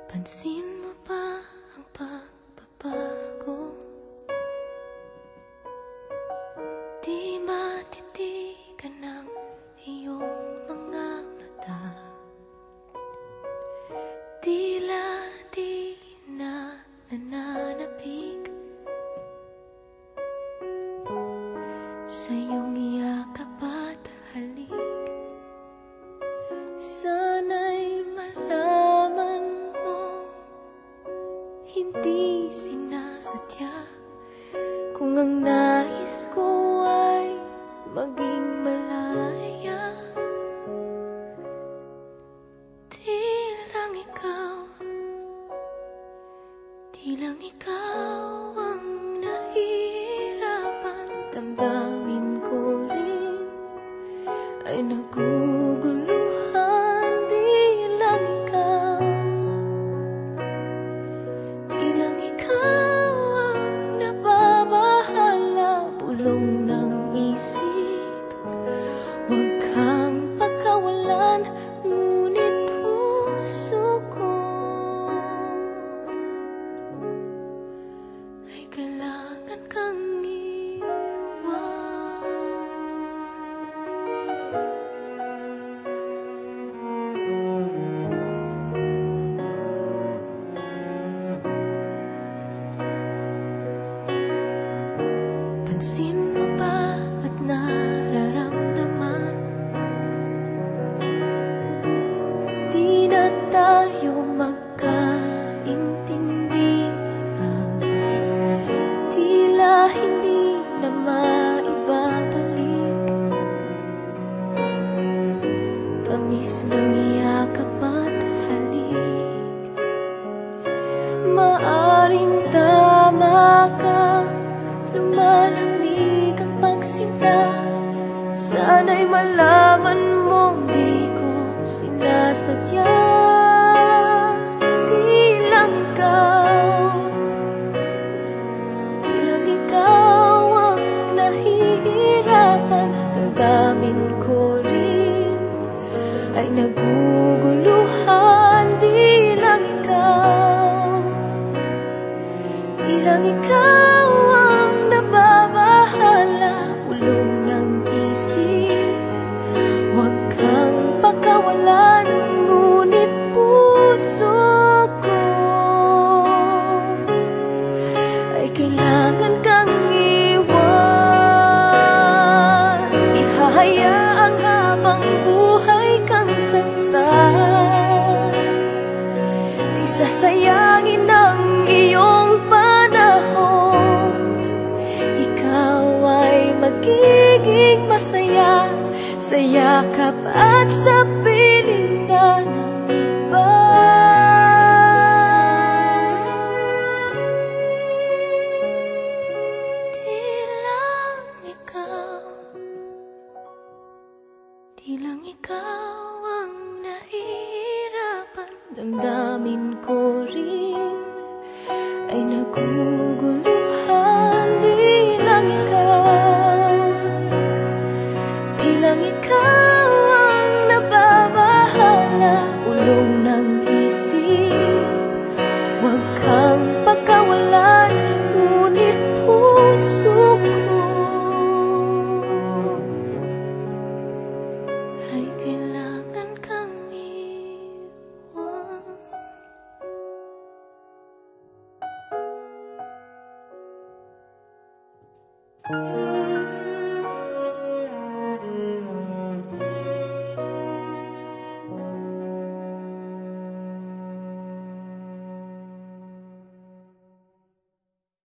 Pansin mo ba ang pagbabago? Di matitigan ng iyong mga mata. Tila di na nananapig sa iyong yakap at halik. Sana'y malaman mo, hindi sinasadya. Kung ang nais ko ay maging malaya, di lang ikaw ang nahihirapan. Damdamin ko rin ay naguguluhan. Di lang ikaw ang nababahala. Bulong ng isip, huwag kang pagkawalan. Ngunit puso ko ay kailangan kang iwan. Pansin mo ba at nararamdaman? Di na tayo magkaintindihan. Tila hindi na maibabalik tamis ng yakap at halik. Maaring tama ka, lumalamig ang pagsinta. Sana'y malaman mong di ko sinasadya. Di lang ikaw ang nahihirapan. Damdamin ko rin ay naguguluhan. Di lang ikaw ang nababahala. Bulong ng isip, huwag kang pagkawalan. Ngunit puso ko ay kailangan kang iwan. Di hahayaang habang buhay kang saktan. Di sasayangin ang iyong panahon. Ikaw ay magiging masaya sa yakap at sa piling na ng iba. Di lang ikaw ang nahihirapan. Damdamin ko rin ay naguguluhan. Di lang ikaw ang nababahala. Ulong ng isip, huwag kang pagkawalan. Ngunit puso ko ay kailangan kang iwan.